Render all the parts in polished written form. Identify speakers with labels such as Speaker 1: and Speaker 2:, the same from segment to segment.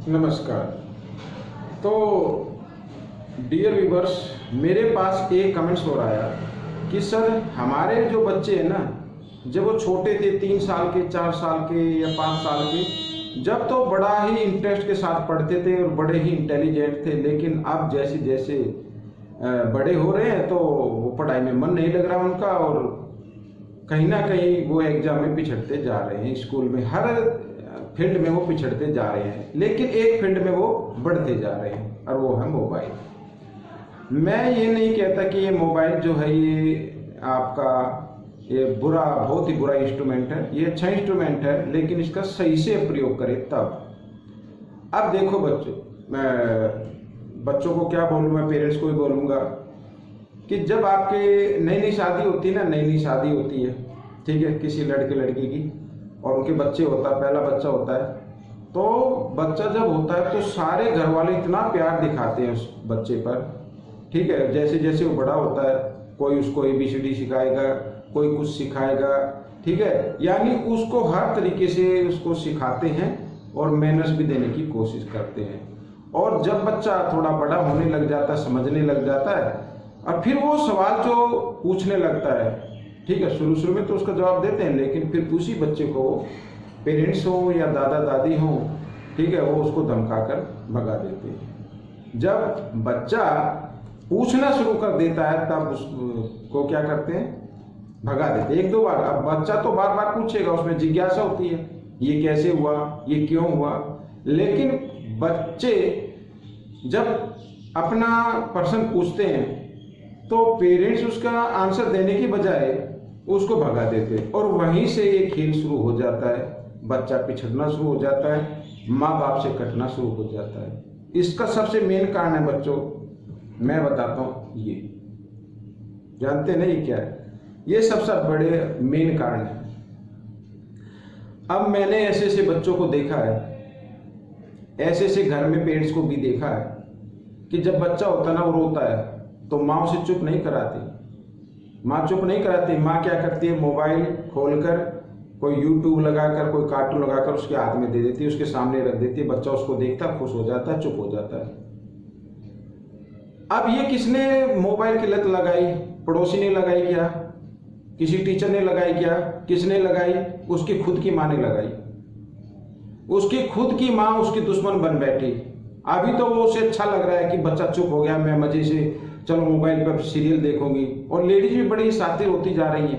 Speaker 1: नमस्कार। तो dear viewers, मेरे पास एक कमेंट्स हो रहा है कि सर हमारे जो बच्चे हैं ना, जब वो छोटे थे 3 साल के, 4 साल के या 5 साल के, जब तो बड़ा ही इंटरेस्ट के साथ पढ़ते थे और बड़े ही इंटेलिजेंट थे, लेकिन अब जैसे जैसे बड़े हो रहे हैं तो वो पढ़ाई में मन नहीं लग रहा उनका और कहीं ना कहीं वो एग्जाम में पिछड़ते जा रहे हैं। स्कूल में हर फील्ड में वो पिछड़ते जा रहे हैं, लेकिन एक फील्ड में वो बढ़ते जा रहे हैं और वो है मोबाइल। मैं ये नहीं कहता कि ये मोबाइल जो है ये आपका ये बुरा, बहुत ही बुरा इंस्ट्रूमेंट है। ये अच्छा इंस्ट्रूमेंट है, लेकिन इसका सही से प्रयोग करें तब। अब देखो बच्चों, मैं बच्चों को क्या बोलूँ, मैं पेरेंट्स को ही बोलूँगा कि जब आपके नई नई शादी होती है ना, नई नई शादी होती है, ठीक है, किसी लड़के लड़की की, और उनके बच्चे होता है, पहला बच्चा होता है, तो बच्चा जब होता है तो सारे घर वाले इतना प्यार दिखाते हैं उस बच्चे पर, ठीक है। जैसे जैसे वो बड़ा होता है, कोई उसको ABCD सिखाएगा, कोई कुछ सिखाएगा, ठीक है, यानी उसको हर तरीके से उसको सिखाते हैं और मैनर्स भी देने की कोशिश करते हैं। और जब बच्चा थोड़ा बड़ा होने लग जाता है, समझने लग जाता है, और फिर वो सवाल जो पूछने लगता है, ठीक है, शुरू में तो उसका जवाब देते हैं, लेकिन फिर उसी बच्चे को पेरेंट्स हो या दादा दादी हो, ठीक है, वो उसको धमका कर भगा देते हैं। जब बच्चा पूछना शुरू कर देता है तब उसको क्या करते हैं, भगा देते हैं 1-2 बार। अब बच्चा तो बार बार पूछेगा, उसमें जिज्ञासा होती है, ये कैसे हुआ, ये क्यों हुआ। लेकिन बच्चे जब अपना प्रश्न पूछते हैं तो पेरेंट्स उसका आंसर देने की बजाय उसको भगा देते हैं, और वहीं से ये खेल शुरू हो जाता है। बच्चा पिछड़ना शुरू हो जाता है, माँ बाप से कटना शुरू हो जाता है। इसका सबसे मेन कारण है बच्चों, मैं बताता हूँ, ये जानते नहीं क्या है, ये सबसे बड़े मेन कारण है। अब मैंने ऐसे ऐसे बच्चों को देखा है, ऐसे ऐसे घर में पेरेंट्स को भी देखा है कि जब बच्चा होता है ना, वो रोता है तो माँ उसे चुप नहीं कराती। माँ चुप नहीं कराती, माँ क्या करती है, मोबाइल खोलकर कोई यूट्यूब लगाकर, कोई कार्टून लगाकर उसके हाथ में दे देती है, उसके सामने रख देती है। बच्चा उसको देखता है, खुश हो जाता है, चुप हो जाता है। अब ये किसने मोबाइल की लत लगाई? पड़ोसी ने लगाई क्या? किसी टीचर ने लगाई क्या? किसने लगाई? उसकी खुद की माँ ने लगाई। उसकी खुद की माँ उसकी दुश्मन बन बैठी। अभी तो वो उसे अच्छा लग रहा है कि बच्चा चुप हो गया, मैं मजे से चलो मोबाइल पर सीरियल देखूंगी। और लेडीज भी बड़ी शातिर होती जा रही है,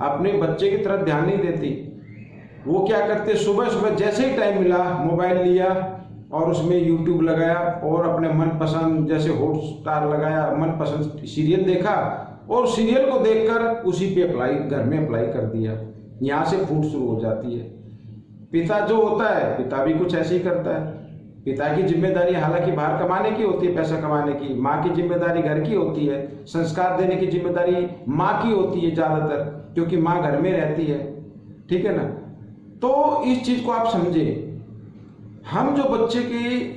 Speaker 1: अपने बच्चे की तरफ ध्यान नहीं देती। वो क्या करते, सुबह सुबह जैसे ही टाइम मिला मोबाइल लिया और उसमें यूट्यूब लगाया और अपने मनपसंद जैसे हॉटस्टार लगाया, मनपसंद सीरियल देखा और सीरियल को देखकर उसी पे अप्लाई, घर में अप्लाई कर दिया। यहाँ से फूट शुरू हो जाती है। पिता जो होता है, पिता भी कुछ ऐसे ही करता है। पिता की जिम्मेदारी हालांकि बाहर कमाने की होती है, पैसा कमाने की। माँ की जिम्मेदारी घर की होती है, संस्कार देने की जिम्मेदारी माँ की होती है ज्यादातर, क्योंकि माँ घर में रहती है, ठीक है ना। तो इस चीज को आप समझे, हम जो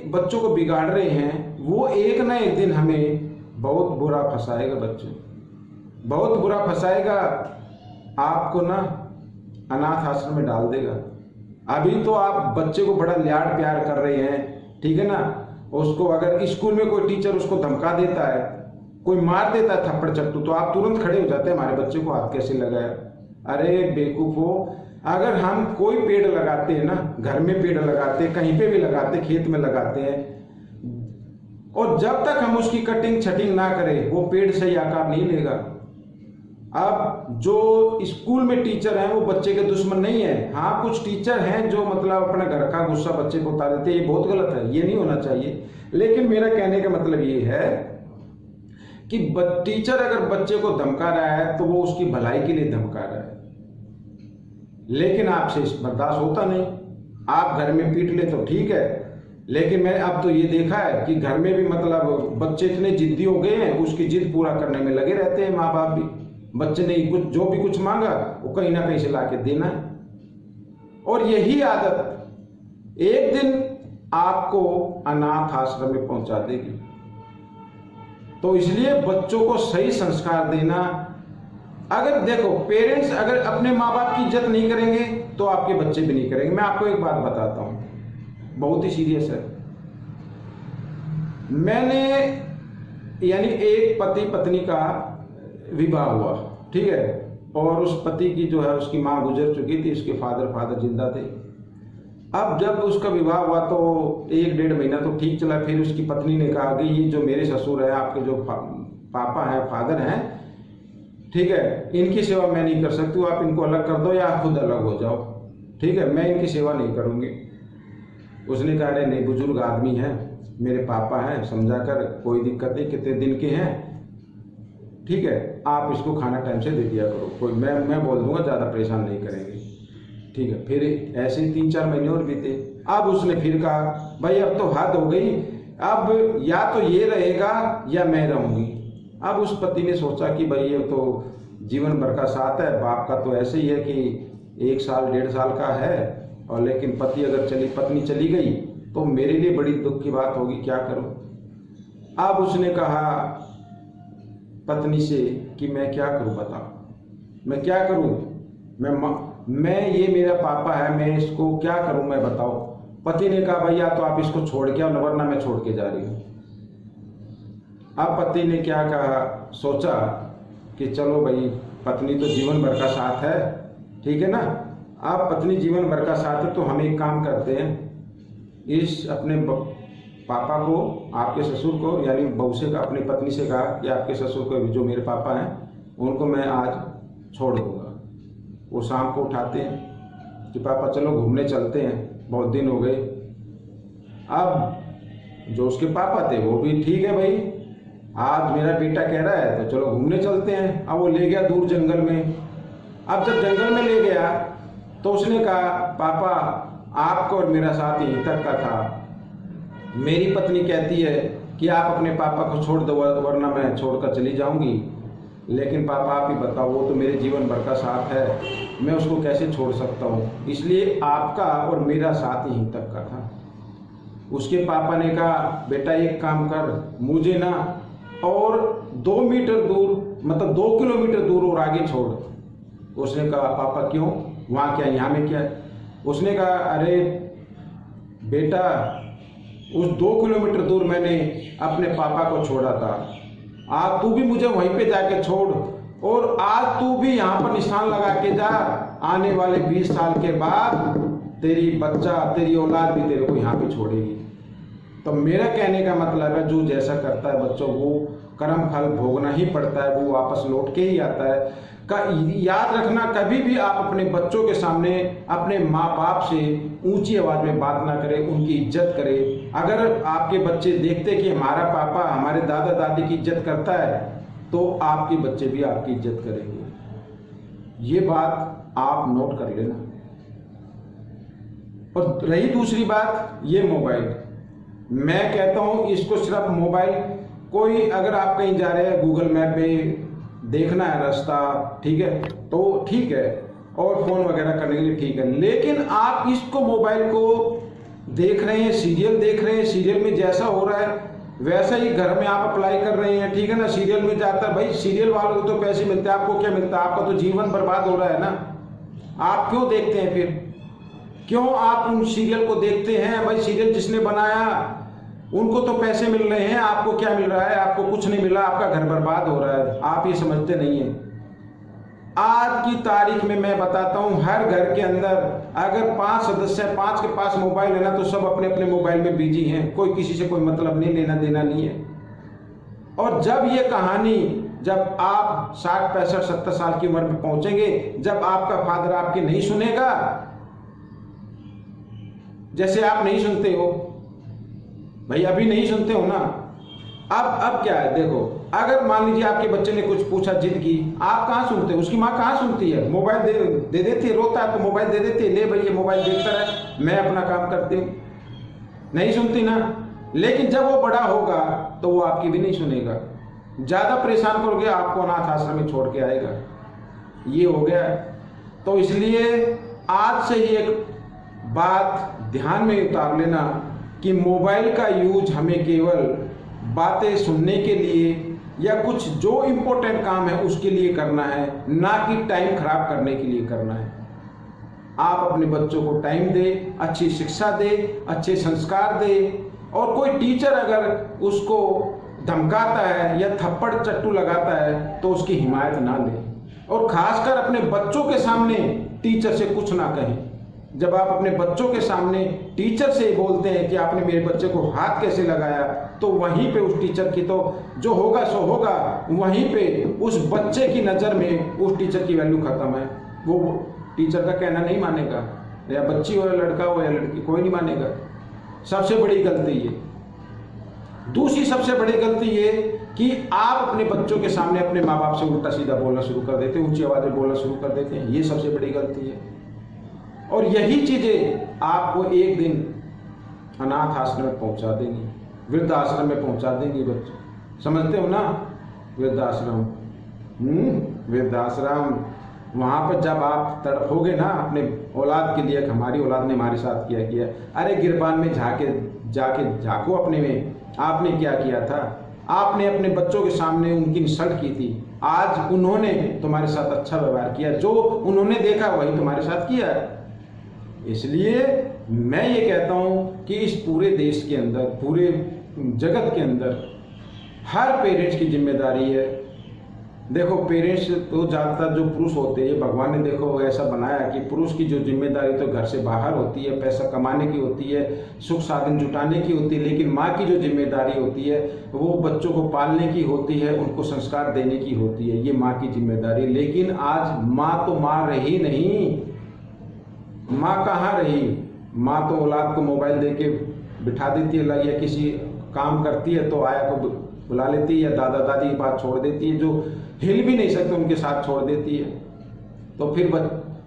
Speaker 1: बच्चों को बिगाड़ रहे हैं, वो एक ना एक दिन हमें बहुत बुरा फंसाएगा। बच्चों बहुत बुरा फंसाएगा, आपको ना अनाथ आश्रम में डाल देगा। अभी तो आप बच्चे को बड़ा लाड प्यार कर रहे हैं, ठीक है ना। उसको अगर स्कूल में कोई टीचर उसको धमका देता है, कोई मार देता है थप्पड़ चट्टू, तो आप तुरंत खड़े हो जाते हैं, हमारे बच्चे को हाथ कैसे लगाया। अरे बेवकूफो, अगर हम कोई पेड़ लगाते हैं ना, घर में पेड़ लगाते हैं, कहीं पे भी लगाते, खेत में लगाते हैं, और जब तक हम उसकी कटिंग छटिंग ना करें वो पेड़ सही आकार नहीं लेगा। अब जो स्कूल में टीचर हैं वो बच्चे के दुश्मन नहीं है। हाँ, कुछ टीचर हैं जो मतलब अपना घर का गुस्सा बच्चे को उतार देते हैं, ये बहुत गलत है, ये नहीं होना चाहिए। लेकिन मेरा कहने का मतलब ये है कि टीचर अगर बच्चे को धमका रहा है तो वो उसकी भलाई के लिए धमका रहा है, लेकिन आपसे बर्दाश्त होता नहीं। आप घर में पीट ले तो ठीक है, लेकिन मैं अब तो ये देखा है कि घर में भी मतलब बच्चे इतने जिद्दी हो गए हैं, उसकी जिद पूरा करने में लगे रहते हैं माँ बाप भी। बच्चे ने कुछ जो भी कुछ मांगा वो कहीं ना कहीं से लाके देना है, और यही आदत एक दिन आपको अनाथ आश्रम में पहुंचा देगी। तो इसलिए बच्चों को सही संस्कार देना। अगर देखो, पेरेंट्स अगर अपने माँ बाप की इज्जत नहीं करेंगे तो आपके बच्चे भी नहीं करेंगे। मैं आपको एक बात बताता हूँ, बहुत ही सीरियस है। मैंने यानी एक पति पत्नी का विवाह हुआ, ठीक है, और उस पति की जो है उसकी माँ गुजर चुकी थी, उसके फादर जिंदा थे। अब जब उसका विवाह हुआ तो 1-1.5 महीना तो ठीक चला, फिर उसकी पत्नी ने कहा कि ये जो मेरे ससुर है, आपके जो पापा हैं, फादर हैं, ठीक है, इनकी सेवा मैं नहीं कर सकती, आप इनको अलग कर दो या खुद अलग हो जाओ, ठीक है, मैं इनकी सेवा नहीं करूँगी। उसने कहा अरे नहीं, बुजुर्ग आदमी हैं, मेरे पापा हैं, समझा कर, कोई दिक्कत नहीं, कितने दिन के हैं, ठीक है, आप इसको खाना टाइम से दे दिया करो, कोई मैं बोल दूंगा, ज़्यादा परेशान नहीं करेंगे, ठीक है। फिर ऐसे ही 3-4 महीने और बीते। अब उसने फिर कहा भाई अब तो हद हो गई, अब या तो ये रहेगा या मैं रहूँगी। अब उस पति ने सोचा कि भाई ये तो जीवन भर का साथ है, बाप का तो ऐसे ही है कि 1 साल 1.5 साल का है, और लेकिन पत्नी चली गई तो मेरे लिए बड़ी दुख की बात होगी, क्या करूं। अब उसने कहा पत्नी से कि मैं क्या करूं, बताओ मैं क्या करूं, मैं ये मेरा पापा है, मैं इसको क्या करूं, मैं बताओ। पति ने कहा भैया तो आप इसको छोड़ के आओ, वरना मैं छोड़ के जा रही हूं। अब पति ने क्या कहा, सोचा कि चलो भाई पत्नी तो जीवन भर का साथ है, ठीक है ना, अब पत्नी जीवन भर का साथ है तो हम एक काम करते हैं, इस अपने पापा को, आपके ससुर को, यानी बहू से कहा, अपनी पत्नी से कहा कि आपके ससुर को जो मेरे पापा हैं उनको मैं आज छोड़ दूंगा। वो शाम को उठाते हैं कि पापा चलो घूमने चलते हैं, बहुत दिन हो गए। अब जो उसके पापा थे वो भी ठीक है भाई, आज मेरा बेटा कह रहा है तो चलो घूमने चलते हैं। अब वो ले गया दूर जंगल में। अब जब जंगल में ले गया तो उसने कहा पापा आपका और मेरा साथ यहीं तक का था, मेरी पत्नी कहती है कि आप अपने पापा को छोड़ दो वरना मैं छोड़कर चली जाऊंगी, लेकिन पापा आप ही बताओ, वो तो मेरे जीवन भर का साथ है, मैं उसको कैसे छोड़ सकता हूँ, इसलिए आपका और मेरा साथ यहीं तक का था। उसके पापा ने कहा बेटा एक काम कर, मुझे ना और 2 मीटर दूर, मतलब 2 किलोमीटर दूर और आगे छोड़। उसने कहा पापा क्यों, वहाँ क्या, यहाँ में क्या है। उसने कहा अरे बेटा उस 2 किलोमीटर दूर मैंने अपने पापा को छोड़ा था, आज तू भी मुझे वहीं पे जाके छोड़, और आज तू भी यहाँ पर निशान लगा के जा, आने वाले 20 साल के बाद तेरी औलाद भी तेरे को यहाँ पे छोड़ेगी। तो मेरा कहने का मतलब है जो जैसा करता है बच्चों वो कर्म फल भोगना ही पड़ता है, वो वापस लौट के ही आता है। याद रखना, कभी भी आप अपने बच्चों के सामने अपने माँ बाप से ऊंची आवाज में बात ना करें, उनकी इज्जत करें। अगर आपके बच्चे देखते कि हमारा पापा हमारे दादा दादी की इज्जत करता है तो आपके बच्चे भी आपकी इज्जत करेंगे। ये बात आप नोट कर लेना। और रही दूसरी बात, ये मोबाइल, मैं कहता हूं इसको सिर्फ मोबाइल, कोई अगर आप कहीं जा रहे हैं गूगल मैप पे देखना है रास्ता, ठीक है, तो ठीक है, और फोन वगैरह करने के लिए ठीक है, लेकिन आप इसको मोबाइल को देख रहे हैं, सीरियल देख रहे हैं, सीरियल में जैसा हो रहा है वैसा ही घर में आप अप्लाई कर रहे हैं, ठीक है ना। सीरियल में जाता है भाई, सीरियल वालों को तो पैसे मिलते हैं, आपको क्या मिलता है, आपका तो जीवन बर्बाद हो रहा है ना। आप क्यों देखते हैं फिर, क्यों आप उन सीरियल को देखते हैं भाई, सीरियल जिसने बनाया उनको तो पैसे मिल रहे हैं, आपको क्या मिल रहा है, आपको कुछ नहीं मिल रहा, आपका घर बर्बाद हो रहा है, आप ये समझते नहीं है। आज की तारीख में मैं बताता हूं, हर घर के अंदर अगर 5 सदस्य है, 5 के पास मोबाइल है ना, तो सब अपने अपने मोबाइल में बिजी हैं, कोई किसी से कोई मतलब नहीं, लेना देना नहीं है। और जब ये कहानी, जब आप 60, 65, 70 साल की उम्र में पहुंचेंगे, जब आपका फादर आपकी नहीं सुनेगा, जैसे आप नहीं सुनते हो भाई, अभी नहीं सुनते हो ना, अब क्या है देखो, अगर मान लीजिए आपके बच्चे ने कुछ पूछा, जिद की, आप कहाँ सुनते हो, उसकी माँ कहाँ सुनती है, मोबाइल दे देती है, रोता है तो मोबाइल दे देती है, ले भाई ये मोबाइल देखता रहे, मैं अपना काम करती हूँ, नहीं सुनती ना। लेकिन जब वो बड़ा होगा तो वो आपकी भी नहीं सुनेगा, ज्यादा परेशान करोगे आपको अनाथ आश्रम में छोड़ के आएगा, ये हो गया। तो इसलिए आज से ही एक बात ध्यान में उतार लेना कि मोबाइल का यूज हमें केवल बातें सुनने के लिए या कुछ जो इम्पोर्टेंट काम है उसके लिए करना है, ना कि टाइम खराब करने के लिए करना है। आप अपने बच्चों को टाइम दे, अच्छी शिक्षा दे, अच्छे संस्कार दे। और कोई टीचर अगर उसको धमकाता है या थप्पड़ चट्टू लगाता है तो उसकी हिमायत ना ले, और खासकर अपने बच्चों के सामने टीचर से कुछ ना कहें। जब आप अपने बच्चों के सामने टीचर से बोलते हैं कि आपने मेरे बच्चे को हाथ कैसे लगाया, तो वहीं पे उस टीचर की तो जो होगा सो होगा, वहीं पे उस बच्चे की नज़र में उस टीचर की वैल्यू खत्म है। वो टीचर का कहना नहीं मानेगा, या बच्ची हो या लड़का हो या लड़की, कोई नहीं मानेगा। सबसे बड़ी गलती ये। दूसरी सबसे बड़ी गलती ये कि आप अपने बच्चों के सामने अपने माँ बाप से उल्टा सीधा बोलना शुरू कर देते हैं, ऊंची आवाज़ में बोलना शुरू कर देते हैं। ये सबसे बड़ी गलती है। और यही चीज़ें आपको एक दिन अनाथ आश्रम में पहुंचा देंगी, वृद्धाश्रम में पहुंचा देंगी। बच्चे समझते हो ना, वृद्धाश्रम, वृद्धाश्रम, वहाँ पर जब आप तड़पोगे ना अपने औलाद के लिए, हमारी औलाद ने हमारे साथ किया, अरे गिरबान में जाके झाँको अपने में, आपने क्या किया था। आपने अपने बच्चों के सामने उनकी इंसल्ट की थी, आज उन्होंने तुम्हारे साथ अच्छा व्यवहार किया, जो उन्होंने देखा वही तुम्हारे साथ किया है। इसलिए मैं ये कहता हूँ कि इस पूरे देश के अंदर, पूरे जगत के अंदर हर पेरेंट्स की जिम्मेदारी है। देखो, पेरेंट्स तो ज़्यादातर जो पुरुष होते हैं, भगवान ने देखो ऐसा बनाया कि पुरुष की जो जिम्मेदारी तो घर से बाहर होती है, पैसा कमाने की होती है, सुख साधन जुटाने की होती है, लेकिन माँ की जो जिम्मेदारी होती है वो बच्चों को पालने की होती है, उनको संस्कार देने की होती है। ये माँ की जिम्मेदारी। लेकिन आज माँ तो माँ रही नहीं। माँ कहाँ रही? माँ तो औलाद को मोबाइल दे के बिठा देती है, या किसी काम करती है तो आया को बुला लेती है, या दादा दादी की बात छोड़ देती है, जो हिल भी नहीं सकते उनके साथ छोड़ देती है। तो फिर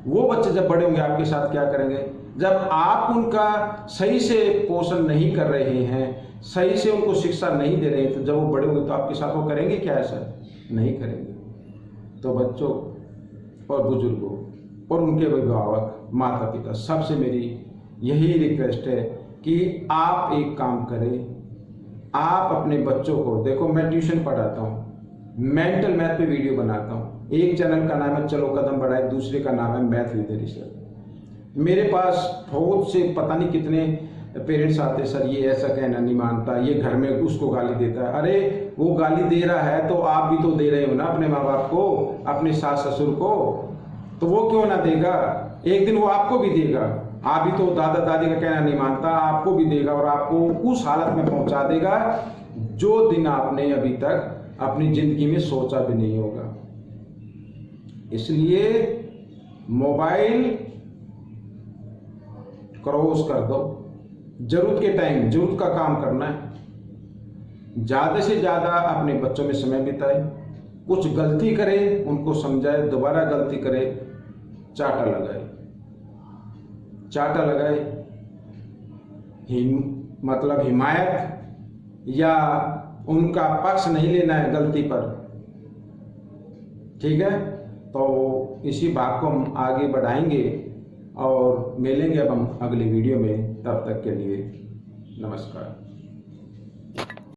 Speaker 1: वो बच्चे जब बड़े होंगे आपके साथ क्या करेंगे? जब आप उनका सही से पोषण नहीं कर रहे हैं, सही से उनको शिक्षा नहीं दे रहे हैं, तो जब वो बड़े होंगे तो आपके साथ वो करेंगे क्या? ऐसा नहीं करेंगे। तो बच्चों और बुजुर्गों और उनके अभिभावक, माता पिता, सबसे मेरी यही रिक्वेस्ट है कि आप एक काम करें, आप अपने बच्चों को, देखो मैं ट्यूशन पढ़ाता हूँ, मेंटल मैथ पे वीडियो बनाता हूँ। एक चैनल का नाम है चलो कदम बढ़ाए, दूसरे का नाम है मैथ विद रिसर्च। मेरे पास बहुत से पता नहीं कितने पेरेंट्स आते, सर ये ऐसा कहना नहीं मानता, ये घर में उसको गाली देता है। अरे वो गाली दे रहा है तो आप भी तो दे रहे हो ना अपने माँ बाप को, अपने सास ससुर को, तो वो क्यों ना देगा? एक दिन वो आपको भी देगा। आप भी तो दादा दादी का कहना नहीं मानता, आपको भी देगा, और आपको उस हालत में पहुंचा देगा जो दिन आपने अभी तक अपनी जिंदगी में सोचा भी नहीं होगा। इसलिए मोबाइल क्रॉस कर दो, जरूरत के टाइम जरूरत का काम करना है। ज्यादा से ज्यादा अपने बच्चों में समय बिताए, कुछ गलती करे उनको समझाए, दोबारा गलती करे चाटा लगाए, चाटा लगाए, मतलब हिमायत या उनका पक्ष नहीं लेना है गलती पर। ठीक है, तो इसी बात को हम आगे बढ़ाएंगे और मिलेंगे अब हम अगली वीडियो में। तब तक के लिए नमस्कार।